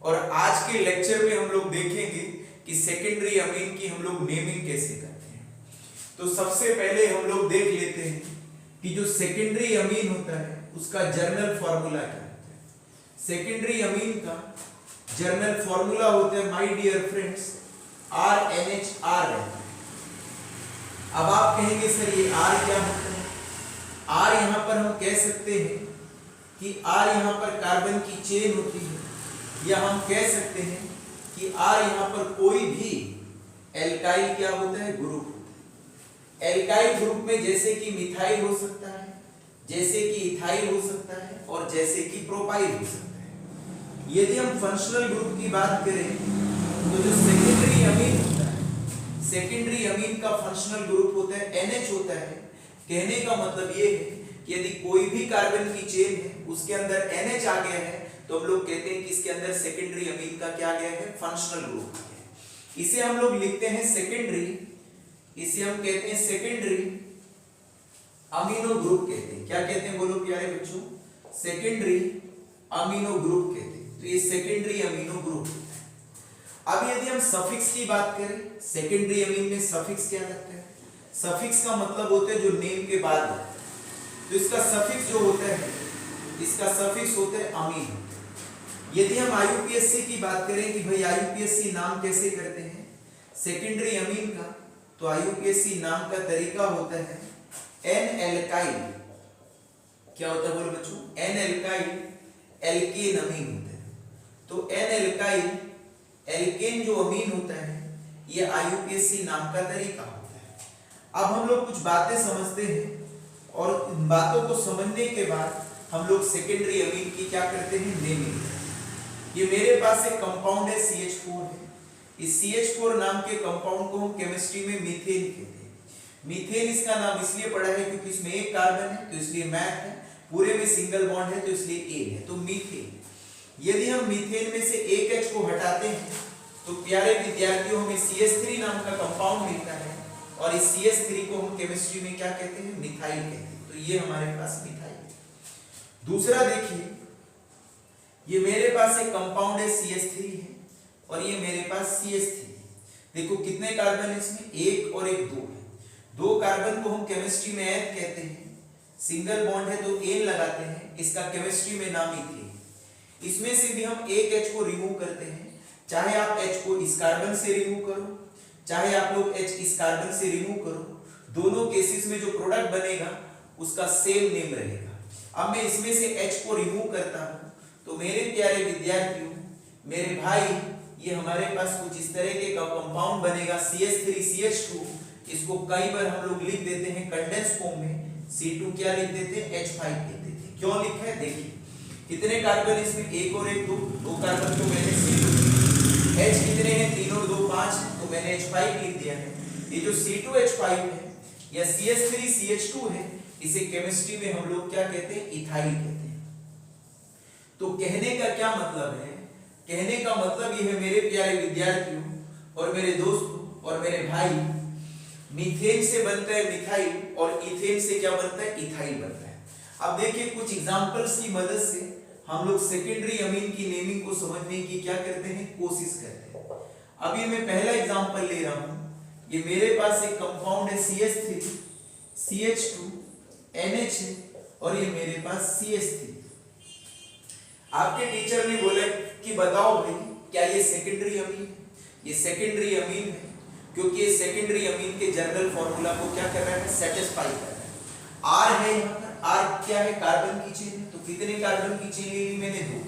और आज के लेक्चर में हम लोग देखेंगे कि सेकेंडरी अमीन की हम लोग नेमिंग कैसे करते हैं। तो सबसे पहले हम लोग देख लेते हैं कि जो सेकेंडरी अमीन होता है उसका जर्नल फॉर्मूला क्या होता है। सेकेंडरी अमीन का जर्नल फॉर्मूला होता है माय डियर फ्रेंड्स RNHR रहता है। अब आप कहेंगे सर ये R क्या होता है। R यहां पर हम कह सकते हैं कि R यहां पर कार्बन की चेन होती है, या हम कह सकते हैं कि R यहां पर कोई भी एल्काइल क्या होता है, ग्रुप होता है। एल्काइल ग्रुप में जैसे कि मिथाइल हो सकता है, जैसे कि इथाइल हो सकता है और जैसे कि प्रोपाइल हो सकता है। यदि हम फंक्शनल ग्रुप की बात करें तो जो सेकेंडरी अमीन होता है, सेकेंडरी अमीन का फंक्शनल ग्रुप होता है NH होता है। कहने का मतलब ये है कि यदि कोई भी कार्बन की चेन है उसके अंदर NH आ गया है तो हम लोग कहते हैं कि इसके अंदर सेकेंडरी अमीन का क्या गया है, फंक्शनल ग्रुप आ गया है। इसे हम लोग लिखते हैं सेकेंडरी, इसे हम कहते हैं सेकेंडरी अमीनो ग्रुप कहते हैं। क्या कहते हैं बोलो प्यारे बच्चों, सेकेंडरी अमीनो ग्रुप कहते हैं। तो ये सेकेंडरी अमीनो ग्रुप है। अब यदि हम सफिक्स की बात करें, सेकेंडरी अमीन में सफिक्स क्या लगता है। सफिक्स का मतलब होता है जो नेम के बाद होता है। तो इसका सफिक्स जो होता है, इसका सफिक्स होता है अमीन। यदि हम IUPAC की बात करें कि भाई IUPAC नाम कैसे करते हैं सेकेंडरी अमीन का, तो IUPAC नाम का तरीका होता है N एल्काइल, क्या होता है बोलो बच्चों, N एल्काइल एल्केन अमीन होता है। तो N एल्काइल एल्केन जो अमीन होता है ये IUPAC नाम का तरीका होता है। अब हम लोग कुछ बातें समझते हैं और इन बातों को समझने के बाद हम लोग सेकेंडरी अमीन की क्या करते हैं, नेमिंग। ये मेरे पास एक कंपाउंड है CH4 है। इस CH4 नाम के कंपाउंड को हम केमिस्ट्री में मीथेन कहते हैं। मीथेन इसका नाम इसलिए पड़ा है क्योंकि इसमें एक कार्बन है तो इसलिए मैथ है, पूरे में सिंगल बॉन्ड है तो इसलिए A है, तो मीथेन। यदि हम मीथेन में से एक H को हटाते हैं तो प्यारे विद्यार्थियों हमें CH3 नाम का कंपाउंड मिलता है और इस CH3 को हम केमिस्ट्री में क्या कहते हैं, मिथाइल कहते हैं। तो ये हमारे पास मिथाइल है। दूसरा देखिए, ये मेरे पास एक कंपाउंड है CH3 है और ये मेरे पास CH3 है। देखो कितने कार्बन है इसमें, एक और एक दो है। दो कार्बन को हम केमिस्ट्री में एथ कहते हैं, सिंगल बॉन्ड है तो एन लगाते हैं, इसका केमिस्ट्री में नाम मीथेन। इसमें से भी हम एक H को रिमूव करते हैं, चाहे आप H को इस कार्बन से रिमूव करो, चाहे आप लोग H इस कार्बन से रिमूव करो, दोनों केसेस में जो प्रोडक्ट बनेगा उसका सेम नेम रहेगा। अब मैं इसमें से H को रिमूव करता हूं तो मेरे प्यारे विद्यार्थियों, मेरे भाई, ये हमारे पास कुछ इस तरह के कंपाउंड बनेगा CH3CH2। इसको कई बार हम लोग लिख देते हैं कंडेंस फॉर्म में, C2 क्या लिख देते हैं, H5 लिख देते हैं। क्यों लिखा है, देखिए कितने कार्बन इसमें, एक और एक दो कार्बन को मैंने C2, H कितने हैं, 3 और 2 5 तो मैंने H5 लिख दिया है। ये जो C2H5 है या CH3CH2 है, इसे केमिस्ट्री में हम लोग क्या कहते हैं, इथाइल कहते हैं। तो कहने का क्या मतलब है, कहने का मतलब ये है मेरे प्यारे विद्यार्थियों और मेरे दोस्तों और मेरे भाई, मीथेन से बनता है मिथाइल और इथेन से क्या बनता है, इथाइल बनता है। अब देखिए कुछ एग्जांपल्स की मदद से हम लोग सेकेंडरी अमीन की नेमिंग को समझने की क्या करते हैं, कोशिश करते हैं। अभी मैं पहला एग्जांपल ले रहा हूं, ये मेरे पास एक कंपाउंड है CH3 CH2 NH है और ये मेरे पास CH3। आपके टीचर ने बोला कि बताओ भाई क्या ये सेकेंडरी अमीन है। ये सेकेंडरी अमीन है क्योंकि ये सेकेंडरी अमीन के जनरल फार्मूला को क्या कर रहा है, सेटिस्फाई कर रहा है। R है यहाँ पर, R क्या है, कार्बन की चेन है। तो कितने कार्बन की चेन ले ली मैंने, 2।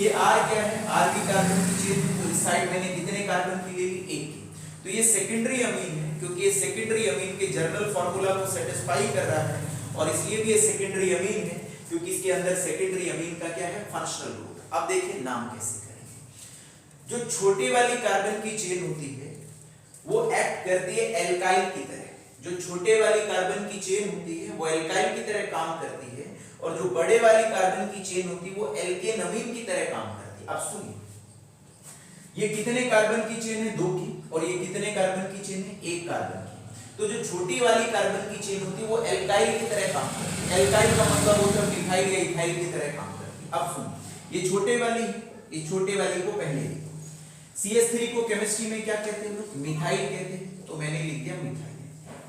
ये R क्या है, R भी कार्बन की चेन है, तो इस साइड मैंने कितने कार्बन की ले ली, 1 की। तो ये सेकेंडरी अमीन है क्योंकि ये सेकेंडरी अमीन के जनरल फार्मूला को सेटिस्फाई कर रहा है और इसलिए भी ये सेकेंडरी अमीन है क्योंकि इसके अंदर सेकेंडरी अमीन का क्या है, फंक्शनल ग्रुप। अब देखिए नाम कैसे करेंगे। जो छोटी वाली कार्बन की चेन होती है वो एक्ट करती है एल्काइल की तरह। जो छोटे वाली कार्बन की चेन होती है वो एल्काइल की तरह काम करती है और जो बड़े वाली कार्बन की चेन होती है वो एल्केन अमीन की तरह काम करती है। अब सुनिए, ये कितने कार्बन की चेन है, 2 की, और ये कितने कार्बन की चेन है, 1 कार्बन की। तो जो छोटी वाली कार्बन की चेन होती है वो एल्काइल की तरह काम करती है। एल्काइल का मतलब होता है मिथाइल या इथाइल की तरह काम करती है। अब सुनिए, ये छोटे वाली इस छोटे वाले को पहले लिखो। CH3 को केमिस्ट्री में क्या कहते हैं लोग? मिथाइल कहते हैं, तो मैंने लिख दिया मिथाइल।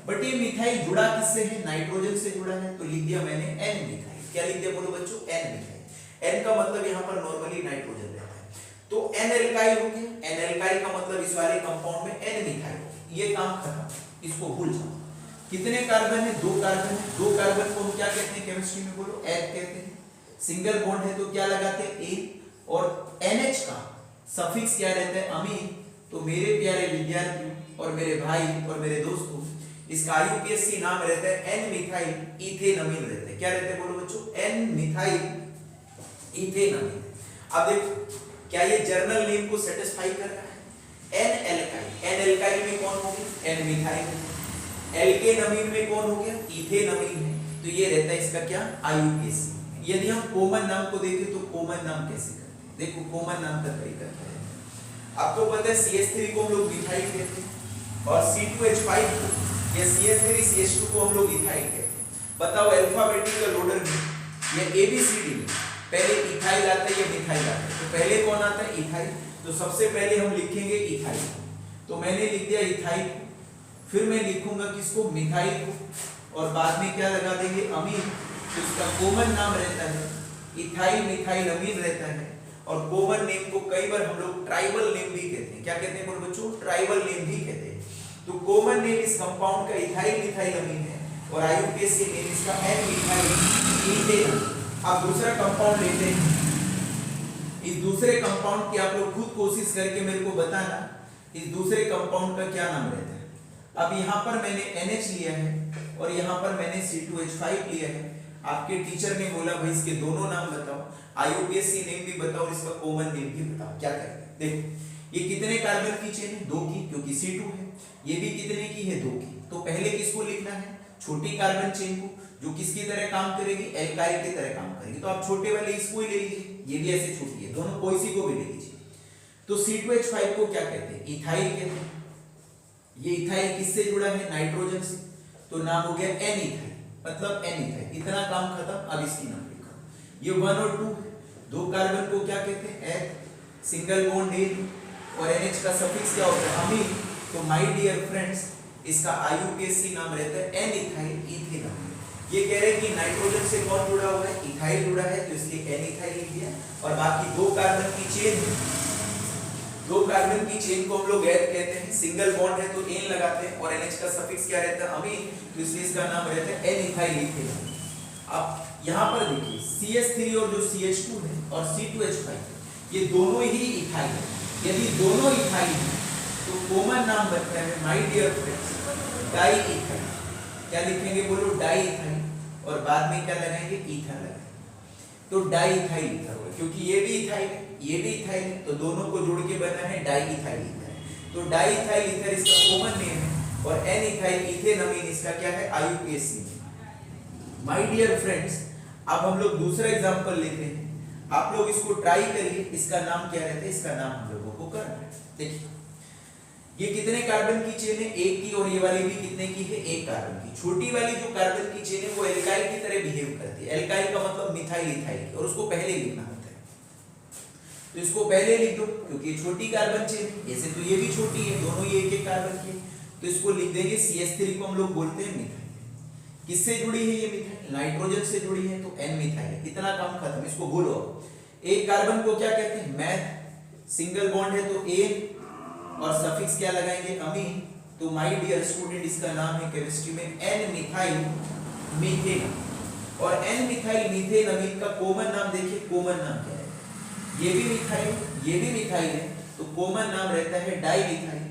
बट ये मिथाइल जुड़ा किससे है? नाइट्रोजन से जुड़ा है, तो लिख दिया मैंने N मिथाइल। क्या लिख दिया बोलो बच्चों? N methyl. N का मतलब यहाँ पर नॉर्मली नाइट्रोजन रहता है, तो N एल्काइल हो गया। N एल्काइल का मतलब इस वाले कंपाउंड में N मिथाइल। ये काम खत्म, इसको भूल जाओ। कितने कार्बन है? 2 कार्बन है। 2 कार्बन को हम क्या कहते हैं केमिस्ट्री में? बोलो एथ कहते हैं। सिंगल बॉन्ड है तो क्या लगाते हैं? ए। और NH का सफिक्स क्या रहता है? अमीन। तो मेरे प्यारे विद्यार्थियों और मेरे भाई और मेरे दोस्तों, इसका IUPAC नाम रहता है N मिथाइल इथेनमीन रहता है। क्या रहता है बोलो बच्चों? N methyl ethanamine. अब देखो क्या ये जर्नल नेम को सेटिस्फाई कर रहा है? N alkyl. N एल्काइल में कौन हो गया? N methyl. एल्केनमीन में कौन हो गया? इथेनमीन है। तो ये रहता है इसका क्या? IUPAC। यदि हम कॉमन नाम को देखें तो कॉमन नाम कैसे करते हैं? देखो कॉमन नाम का तरीका क्या है। आपको पता है CH3 को हम लोग मिथाइल कहते हैं और C2H5 को या CH3 CH2 को हम लोग इथाइल कहते हैं। बताओ अल्फाबेटिकल ऑर्डर में या ABCD में पहले इथाइल आता है या मिथाइल आता है? तो पहले कौन आता है? इथाइल। तो सबसे पहले हम लिखेंगे इथाइल। तो मैंने लिख दिया इथाइल, फिर मैं लिखूंगा किसको? मिथाइल को, और बाद में क्या लगा देंगे? अमीन। तो इसका कॉमन नाम रहता है इथाइल मिथाइल अमीन रहता है। और कॉमन नेम को कई बार हम लोग ट्राइबल नेम भी कहते हैं। क्या कहते हैं बोलो बच्चों? ट्राइबल नेम भी कहते हैं। तो कॉमन नेम इस कंपाउंड का इथाइल मिथाइल अमीन है और IUPAC नेम इसका N मिथाइल इथेन। अब दूसरा कंपाउंड लेते हैं। इस दूसरे कंपाउंड की आप लोग खुद कोशिश करके मेरे को बताना, इस दूसरे कंपाउंड का क्या नाम रहता है। अब यहाँ पर मैंने NH लिया है और यहाँ पर मैंने C2H5 लिया है। आपके टीचर ने बोला भाई इसके दोनों नाम बताओ, IUPAC नेम भी बताओ और इसका कॉमन नेम भी बताओ। क्या करें? देखो ये कितने कार्बन की चेन है? 2 की, क्योंकि C2 है। ये भी कितने की है? 2 की। तो पहले किसको लिखना है? छोटी कार्बन चेन को, जो किसकी तरह काम करेगी? एल्काइल की तरह काम करेगी। तो आप छोटे वाले इसको ही ले लीजिए, ये भी ऐसे छोटी है, दोनों कोई सी को भी ले लीजिए। तो C2H5 को क्या कहते हैं? इथाइल कहते हैं। ये इथाइल किससे जुड़ा है? नाइट्रोजन से, तो नाम हो गया N इथाइल, मतलब N इथाइल। इतना काम खत्म। अब इसकी नाम लिखो। ये 1 और 2 है। 2 कार्बन को क्या कहते हैं? एथ। सिंगल बॉन्ड ए और NH का सफिक्स क्या होता है? अमीन। तो माय डियर फ्रेंड्स, इसका IUPAC नाम रहता है N इथाइल इथेनॉल। ये कह रहे हैं कि नाइट्रोजन से कौन जुड़ा हुआ है? इथाइल जुड़ा है, तो इसलिए N इथाइल लिख दिया। और बाकी 2 कार्बन की चेन है, 2 कार्बन की चेन को हम लोग एथ कहते हैं। सिंगल बॉन्ड है तो N लगाते हैं और NH का सफिक्स क्या रहता है? अमीन। तो इसलिए इसका नाम रहता है N इथाइल इथेनॉल। अब यहाँ पर देखिए CH3 और जो CH2 है और C2H5 ये दोनों ही इथाइल है। यदि दोनों इथाइल है तो कॉमन नाम बनता है my dear friends diethyl. क्या लिखेंगे बोलो? Diethyl. और बाद में क्या लगाएंगे? ईथर लगाएंगे। तो डाई इथाइल ईथर होगा, क्योंकि ये भी इथाइल है ये भी इथाइल है, तो दोनों को जोड़ के बना है डाई इथाइल ईथर। तो डाई इथाइल ईथर इसका कॉमन नेम है और N इथाइल इथेनमीन इसका क्या है? IUPAC। माय डियर फ्रेंड्स, अब हम लोग दूसरा एग्जांपल लेते हैं। आप लोग इसको ट्राई करिए। इसका नाम क्या रहता है? इसका नाम हम लोगों को करना है। देखिए ये कितने कार्बन की चेन है? 1 की। और ये वाली भी कितने की है? 1 कार्बन की। छोटी वाली जो कार्बन की चेन है वो एल्काइल की तरह बिहेव करती है। एल्काइल का मतलब मिथाइल इथाइल, और उसको पहले लिखना होता है। तो इसको पहले लिख दो क्योंकि छोटी कार्बन चेन है। ऐसे तो ये भी छोटी है, दोनों ये 1-1 कार्बन की। तो इसको लिख देंगे CH3 को हम लोग बोलते हैं मिथाइल। किससे जुड़ी है ये मिथाइल? नाइट्रोजन से जुड़ी है, तो N मिथाइल। इतना काम खत्म, इसको भूलो। 1 कार्बन को क्या कहते हैं? मैथ। सिंगल बॉन्ड है तो A और सफिक्स क्या लगाएंगे? अमीन। तो माय डियर स्टूडेंट, इसका नाम है केमिस्ट्री में N मिथाइल मीथेन। और N मिथाइल मीथेन अमीन का कॉमन नाम देखिए, कॉमन नाम क्या है? ये भी मिथाइल, ये भी मिथाइल है, तो कॉमन नाम रहता है डाई मिथाइल।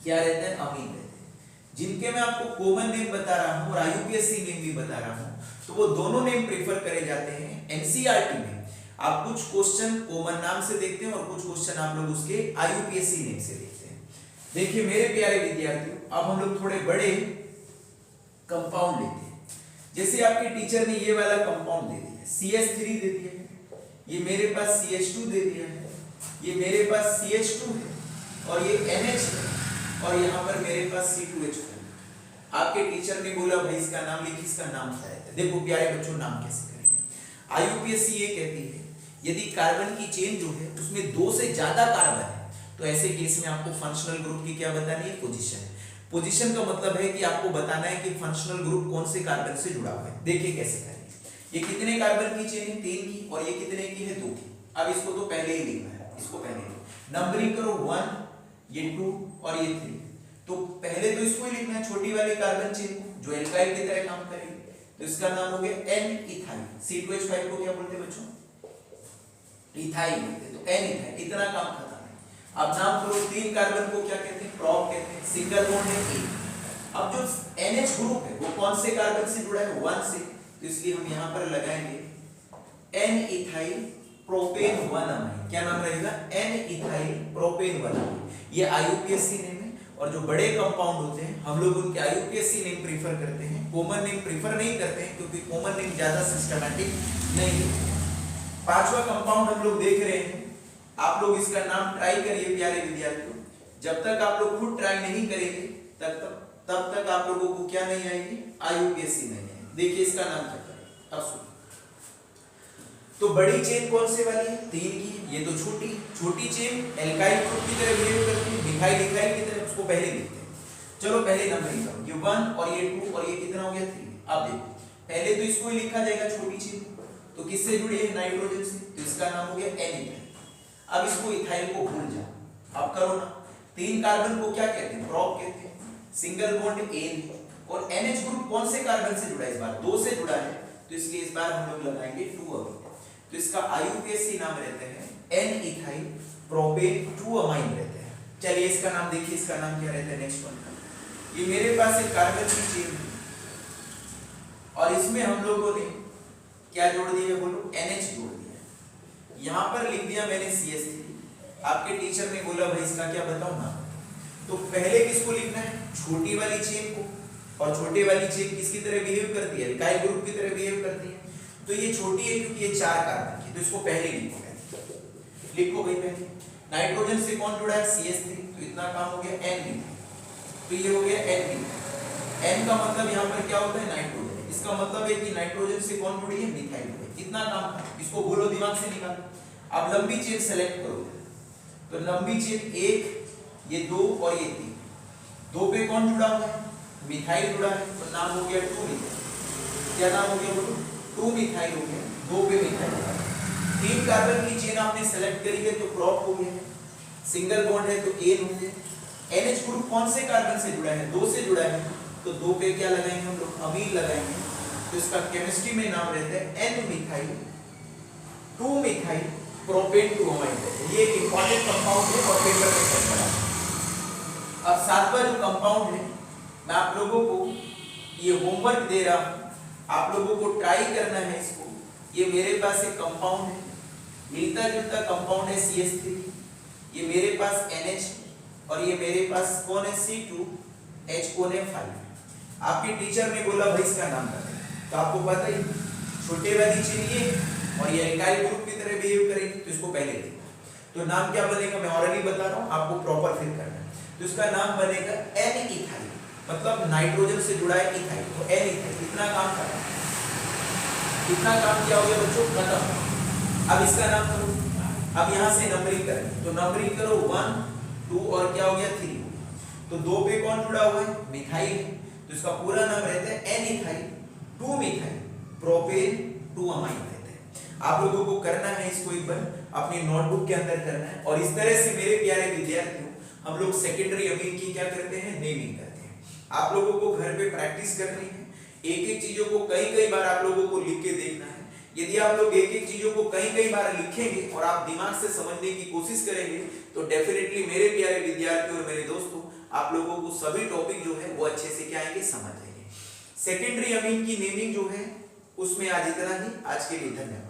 क्या रहता है? अमीन रहता है। जिनके मैं आपको कॉमन नेम बता रहा हूं और IUPAC नेम भी बता रहा हूं, तो वो दोनों नेम प्रेफर करे जाते हैं NCERT में। आप कुछ क्वेश्चन कॉमन नाम से देखते हैं और कुछ क्वेश्चन आप लोग उसके IUPAC नेम से देखते हैं। देखिए मेरे प्यारे विद्यार्थियों, अब हम लोग थोड़े बड़े कंपाउंड लेते हैं। जैसे आपके टीचर ने ये वाला कंपाउंड दे दिया, CH3 दे दिया है, ये मेरे पास CH2 दे दिया है, ये मेरे पास CH2 है और ये NH है, और यहाँ पर मेरे पास C2H4। आपके टीचर ने बोला भाई इसका नाम लिखिए, इसका नाम क्या है? देखो प्यारे बच्चों, नाम कैसे करेंगे? IUPAC ये कहती है यदि कार्बन की चेन जो है उसमें 2 से ज्यादा कार्बन है तो ऐसे केस में आपको फंक्शनल ग्रुप की क्या बतानी है, पोजीशन। पोजीशन का मतलब है कि आपको बताना है कि फंक्शनल ग्रुप कौन से कार्बन से जुड़ा हुआ है। देखिए कैसे करेंगे। ये कितने कार्बन की चेन है, 3 की, और ये कितने की है, 2 की। अब इसको तो पहले ही लिखना है, इसको पहले नंबरिंग करो 1, ये 2 और ये 3। तो पहले तो इसको ही लिखना है, छोटी वाली कार्बन चेन को जो एल्काइल की तरह काम करेगी। तो इसका नाम हो गया एन इथाइल। C2H5 को क्या बोलते हैं बच्चों, इथाइल बोलते हैं। तो एन इथाइल, इतना काम खत्म है। अब नाम करो 3 कार्बन को क्या कहते हैं, प्रोप कहते हैं। सिंगल बॉन्ड है ए। अब जो NH ग्रुप है वो कौन से कार्बन से जुड़ा है, 1 से। तो इसलिए हम यहां पर लगाएंगे एन इथाइल प्रोपेन 1 अमाइन। क्या नाम रहेगा, एन इथाइल प्रोपेन 1 अमाइन। ये IUPAC नेम है। और जो बड़े कंपाउंड होते हैं हम लोग उनके IUPAC नेम प्रीफर करते हैं, कॉमन नेम प्रीफर नहीं करते हैं, क्योंकि कॉमन नेम ज्यादा सिस्टमैटिक नहीं है। 5वां कंपाउंड हम लोग देख रहे हैं। आप लोग इसका नाम ट्राई करिए प्यारे विद्यार्थियों। जब तक आप लोग खुद ट्राई नहीं करेंगे तब तक आप लोगों को क्या नहीं आएगी, IUPAC नहीं आएगी। देखिए इसका नाम क्या करें। अब सुनो, तो बड़ी चेन कौन से वाली है, 3 की। ये तो छोटी चेन एल्काइल ग्रुप की तरह बिहेव करती है, मिथाइल इथाइल की तरह। उसको पहले लिखते हैं। चलो पहले नंबरिंग करो, ये 1 और ये 2 और ये कितना हो गया, 3। अब देखो पहले तो इसको ही लिखा जाएगा छोटी चेन। तो किससे जुड़ी है, नाइट्रोजन से। तो इसका नाम हो गया एन इथाइल। अब इसको इथाइल को भूल जाओ। अब करो ना, 3 कार्बन को क्या कहते हैं, प्रोप कहते हैं। Single bond N. और NH ग्रुप कौन से कार्बन से जुड़ा है, इस बार 2 से जुड़ा है। तो इसलिए इस बार हम लोग लगाएंगे 2 अमीन। तो इसका IUPAC नाम रहते हैं एन इथाइल प्रोपेन 2 अमाइन रहते हैं। चलिए इसका नाम देखिए, इसका नाम क्या रहता है नेक्स्ट वन का। ये मेरे पास एक कार्बन की चेन है और इसमें हम लोगों ने क्या जोड़ दिया है, बोलो, NH जोड़ दिया है। यहां पर लिख दिया मैंने CH3। आपके टीचर ने बोला भाई इसका क्या बताओ ना। तो पहले किसको लिखना है, छोटी वाली चेन को। और छोटी वाली चेन किसकी तरह बिहेव करती है, एल्काइल ग्रुप की तरह बिहेव करती है। तो ये छोटी है क्योंकि ये 4 कार्बन की। तो इसको पहले लिखो, लिखो भाई पहले। नाइट्रोजन से कौन जुड़ा है, CH3। तो इतना काम हो गया N। तो ये हो गया N। N का मतलब यहाँ पर क्या होता है, नाइट्रोजन। इसका मतलब है कि नाइट्रोजन से कौन जुड़ी है, मिथाइल। इतना काम था, इसको बोलो दिमाग से निकालो। अब लंबी चेन सेलेक्ट करो। तो लंबी चेन 1, ये 2 और ये 3। 2 पे कौन जुड़ा हुआ है, मिथाइल जुड़ा है। तो नाम हो गया 2 मिथाइल। क्या नाम हो गया बोलो, 2 मिथाइल हो गया। 2 पे मिथाइल जुड़ा है। 3 कार्बन की चेन आपने सेलेक्ट करी है तो प्रोप हो गया। सिंगल बॉन्ड है तो एन हो गया। NH ग्रुप कौन से कार्बन से जुड़ा है, 2 से जुड़ा है। तो 2 पे क्या लगाएंगे हम लोग, अमीन लगाएंगे। तो इसका केमिस्ट्री में नाम रहता है N methyl 2 methyl propane 2 amine. ये एक इंपॉर्टेंट कंपाउंड है और पेपर में चल रहा है। अब 7वां जो कंपाउंड है, मैं आप लोगों को ये होमवर्क दे रहा हूं, आप लोगों को ट्राई करना है इसको। ये मेरे पास एक कंपाउंड है, मिलता जुलता कंपाउंड है CH3। ये मेरे पास NH और ये मेरे पास कौन है, C2H कौन है, 5। आपके टीचर ने बोला भाई इसका नाम बताओ। तो आपको पता ही, छोटे वाली चेन ये और ये एल्काइल ग्रुप की तरह बिहेव करेगी। तो इसको पहले लिखना। तो नाम क्या बनेगा, मैं ऑलरेडी बता रहा हूं, आपको प्रॉपर फिल करना है। तो इसका नाम बनेगा N इथाइल, मतलब नाइट्रोजन से जुड़ा है इथाइल। तो N इथाइल। इतना काम करा, इतना काम क्या हो गया बच्चों, खत्म। अब इसका नाम करो। अब यहां से नंबरिंग करें। तो नंबरिंग करो 1, 2 और क्या हो गया 3। तो 2 पे कौन जुड़ा हुआ है, मिथाइल। तो इसका पूरा नाम रहता है N ethyl 2 methyl propane 2 amine रहते हैं। आप लोगों को करना है इसको एक बार अपनी नोटबुक के अंदर करना है। और इस तरह से मेरे प्यारे विद्यार्थियों हम लोग सेकेंडरी अमीन की क्या करते हैं, नेमिंग करते हैं। आप लोगों को घर पे प्रैक्टिस करनी है। एक एक चीजों को कई बार आप लोगों को लिख के देखना है। यदि आप लोग एक एक चीजों को कई बार लिखेंगे और आप दिमाग से समझने की कोशिश करेंगे तो डेफिनेटली मेरे प्यारे विद्यार्थियों और मेरे दोस्तों आप लोगों को सभी टॉपिक जो है वो अच्छे से क्या आएंगे, समझ आएंगे। सेकेंडरी अमीन की नेमिंग जो है उसमें आज इतना ही। आज के लिए धन्यवाद।